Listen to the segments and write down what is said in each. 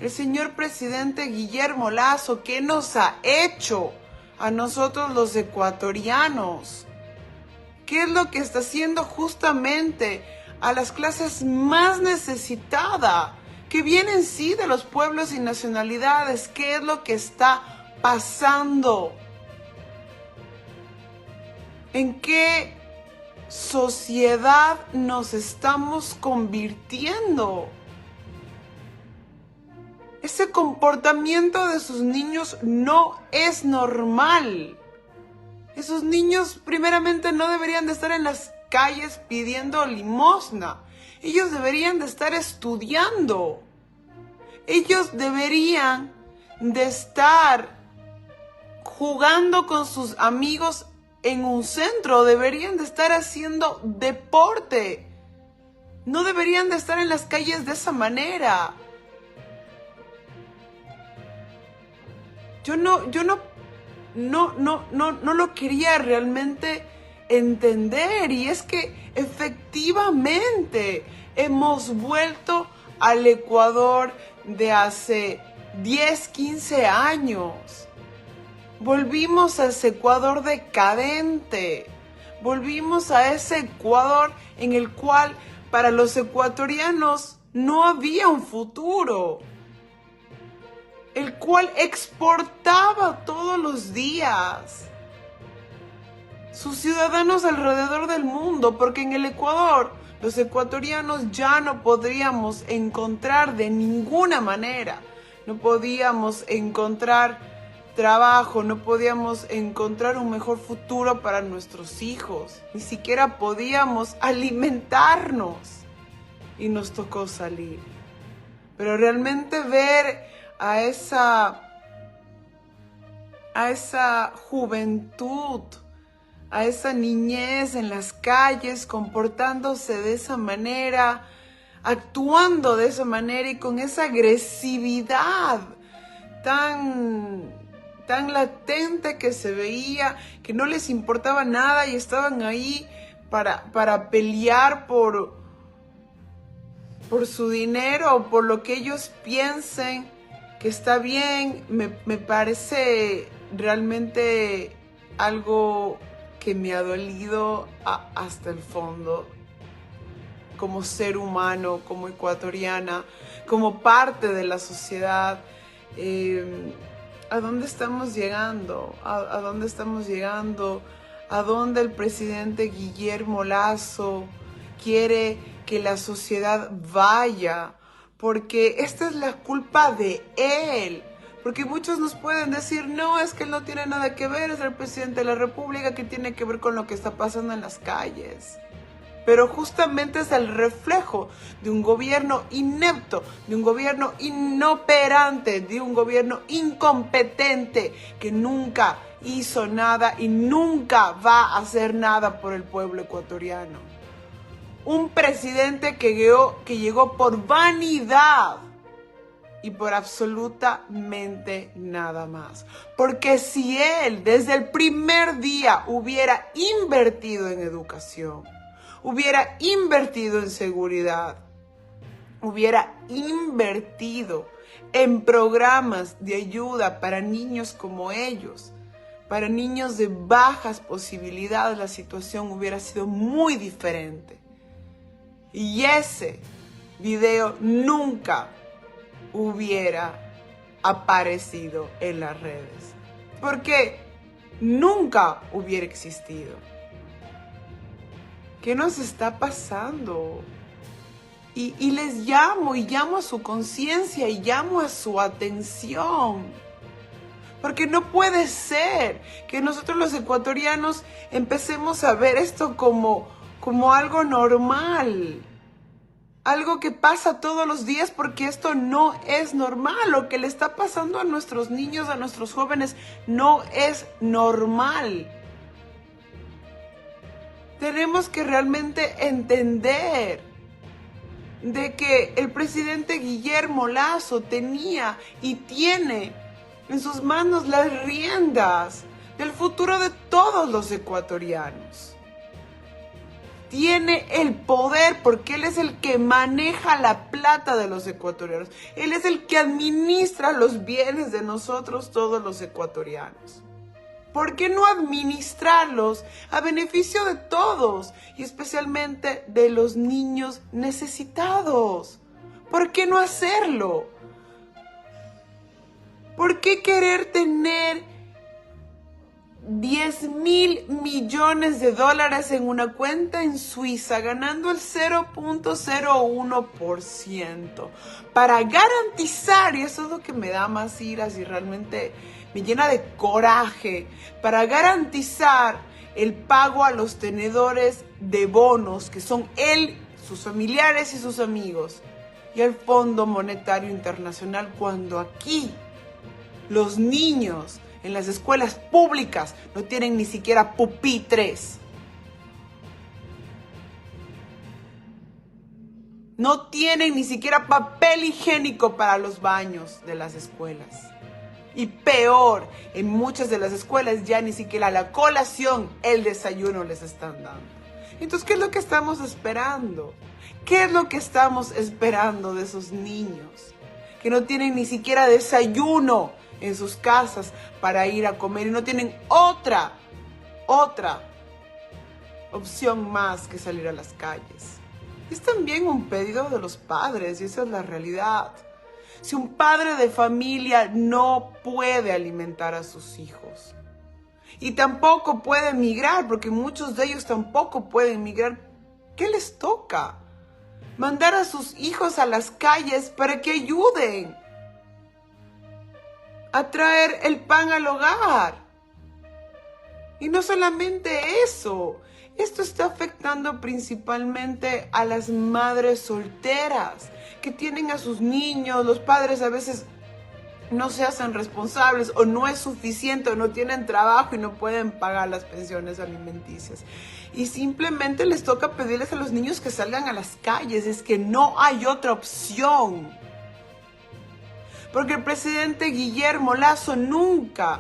el señor presidente Guillermo Lasso, ¿qué nos ha hecho a nosotros los ecuatorianos? ¿Qué es lo que está haciendo justamente a las clases más necesitadas, que vienen sí de los pueblos y nacionalidades? ¿Qué es lo que está pasando? ¿En qué sociedad nos estamos convirtiendo? Ese comportamiento de sus niños no es normal. Esos niños primeramente no deberían de estar en las calles pidiendo limosna. Ellos deberían de estar estudiando. Ellos deberían de estar jugando con sus amigos en un centro. Deberían de estar haciendo deporte. No deberían de estar en las calles de esa manera. Yo no lo quería realmente entender, y es que efectivamente hemos vuelto al Ecuador de hace 10, 15 años. Volvimos a ese Ecuador decadente, volvimos a ese Ecuador en el cual para los ecuatorianos no había un futuro, el cual exportaba todos los días sus ciudadanos alrededor del mundo, porque en el Ecuador los ecuatorianos ya no podríamos encontrar de ninguna manera, no podíamos encontrar trabajo, no podíamos encontrar un mejor futuro para nuestros hijos, ni siquiera podíamos alimentarnos, y nos tocó salir. Pero realmente ver a esa juventud, a esa niñez en las calles, comportándose de esa manera, actuando de esa manera y con esa agresividad tan latente que se veía, que no les importaba nada y estaban ahí para pelear por su dinero o por lo que ellos piensen que está bien, me parece realmente algo que me ha dolido hasta el fondo, como ser humano, como ecuatoriana, como parte de la sociedad. ¿A dónde estamos llegando? ¿A dónde estamos llegando? ¿A dónde el presidente Guillermo Lasso quiere que la sociedad vaya? Porque esta es la culpa de él. Porque muchos nos pueden decir, no, es que él no tiene nada que ver, es el presidente de la República, que tiene que ver con lo que está pasando en las calles. Pero justamente es el reflejo de un gobierno inepto, de un gobierno inoperante, de un gobierno incompetente que nunca hizo nada y nunca va a hacer nada por el pueblo ecuatoriano. Un presidente que llegó por vanidad y por absolutamente nada más. Porque si él desde el primer día hubiera invertido en educación, hubiera invertido en seguridad, hubiera invertido en programas de ayuda para niños como ellos, para niños de bajas posibilidades, la situación hubiera sido muy diferente. Y ese video nunca hubiera aparecido en las redes, porque nunca hubiera existido. ¿Qué nos está pasando? Y les llamo, y llamo a su conciencia, y llamo a su atención. Porque no puede ser que nosotros los ecuatorianos empecemos a ver esto como algo normal. Algo que pasa todos los días, porque esto no es normal. Lo que le está pasando a nuestros niños, a nuestros jóvenes, no es normal. Tenemos que realmente entender de que el presidente Guillermo Lasso tenía y tiene en sus manos las riendas del futuro de todos los ecuatorianos. tiene el poder, porque él es el que maneja la plata de los ecuatorianos. Él es el que administra los bienes de nosotros, todos los ecuatorianos. ¿Por qué no administrarlos a beneficio de todos y especialmente de los niños necesitados? ¿Por qué no hacerlo? ¿Por qué querer tener 10.000 millones de dólares en una cuenta en Suiza, ganando el 0.01%, para garantizar, y eso es lo que me da más iras y realmente me llena de coraje, para garantizar el pago a los tenedores de bonos, que son él, sus familiares y sus amigos, y al Fondo Monetario Internacional, cuando aquí los niños en las escuelas públicas no tienen ni siquiera pupitres? No tienen ni siquiera papel higiénico para los baños de las escuelas. Y peor, en muchas de las escuelas ya ni siquiera la colación, el desayuno les están dando. Entonces, ¿qué es lo que estamos esperando? ¿Qué es lo que estamos esperando de esos niños que no tienen ni siquiera desayuno en sus casas para ir a comer y no tienen otra opción más que salir a las calles? Es también un pedido de los padres y esa es la realidad. Si un padre de familia no puede alimentar a sus hijos y tampoco puede emigrar, porque muchos de ellos tampoco pueden emigrar, ¿qué les toca? Mandar a sus hijos a las calles para que ayuden a traer el pan al hogar. Y no solamente eso, esto está afectando principalmente a las madres solteras que tienen a sus niños. Los padres a veces no se hacen responsables o no es suficiente o no tienen trabajo y no pueden pagar las pensiones alimenticias. Y simplemente les toca pedirles a los niños que salgan a las calles. Es que no hay otra opción. Porque el presidente Guillermo Lasso nunca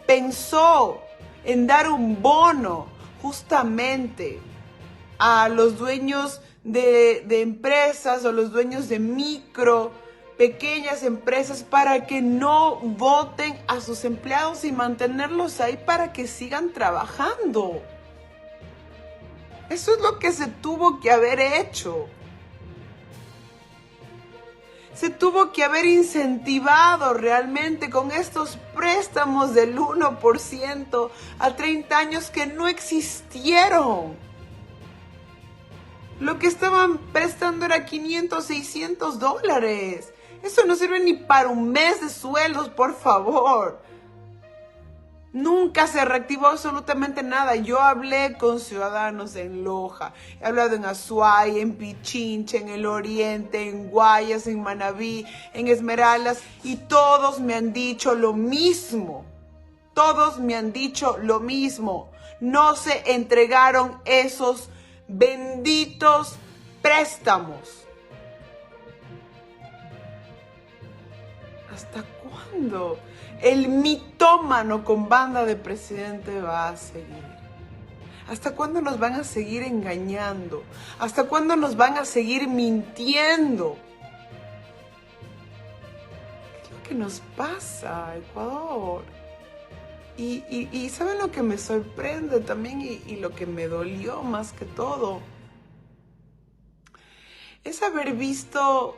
pensó en dar un bono justamente a los dueños de empresas o los dueños de pequeñas empresas para que no voten a sus empleados y mantenerlos ahí para que sigan trabajando. Eso es lo que se tuvo que haber hecho. Se tuvo que haber incentivado realmente con estos préstamos del 1% a 30 años que no existieron. Lo que estaban prestando era 500, 600 dólares. Eso no sirve ni para un mes de sueldos, por favor. Nunca se reactivó absolutamente nada. Yo hablé con ciudadanos en Loja, he hablado en Azuay, en Pichincha, en el Oriente, en Guayas, en Manabí, en Esmeraldas, y todos me han dicho lo mismo. Todos me han dicho lo mismo. No se entregaron esos benditos préstamos. ¿Hasta cuándo el mitómano con banda de presidente va a seguir? ¿Hasta cuándo nos van a seguir engañando? ¿Hasta cuándo nos van a seguir mintiendo? ¿Qué es lo que nos pasa, Ecuador? Y ¿saben lo que me sorprende también y lo que me dolió más que todo? Es haber visto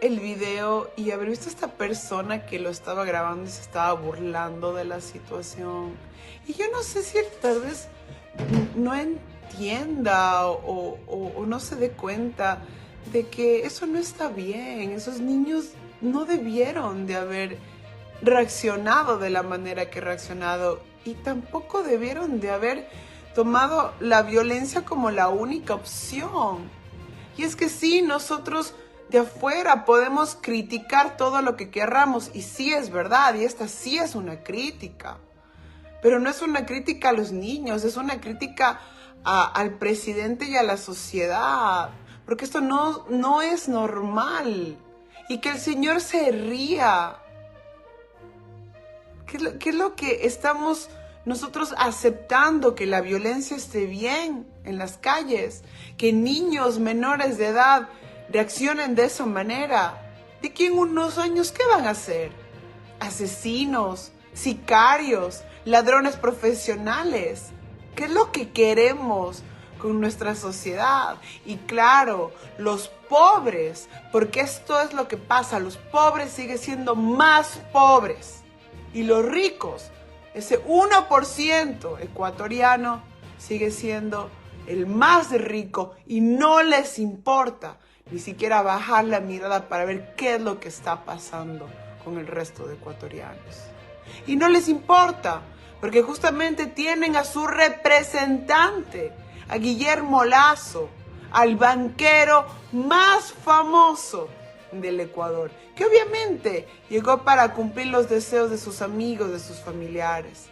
el video y haber visto a esta persona que lo estaba grabando y se estaba burlando de la situación. Y yo no sé si él tal vez no entienda o no se dé cuenta de que eso no está bien. Esos niños no debieron de haber reaccionado de la manera que reaccionado y tampoco debieron de haber tomado la violencia como la única opción. Y es que sí, nosotros de afuera podemos criticar todo lo que querramos y sí es verdad, y esta sí es una crítica, pero no es una crítica a los niños, es una crítica al presidente y a la sociedad, porque esto no es normal. Y que el señor se ría. ¿Qué es lo que estamos nosotros aceptando? Que la violencia esté bien. en las calles, que niños menores de edad reaccionen de esa manera. ¿De aquí en unos años qué van a hacer? Asesinos, sicarios, ladrones profesionales. ¿Qué es lo que queremos con nuestra sociedad? Y claro, los pobres, porque esto es lo que pasa, los pobres siguen siendo más pobres y los ricos, ese 1% ecuatoriano, sigue siendo el más rico y no les importa ni siquiera bajar la mirada para ver qué es lo que está pasando con el resto de ecuatorianos. Y no les importa, porque justamente tienen a su representante, a Guillermo Lasso, al banquero más famoso del Ecuador, que obviamente llegó para cumplir los deseos de sus amigos, de sus familiares.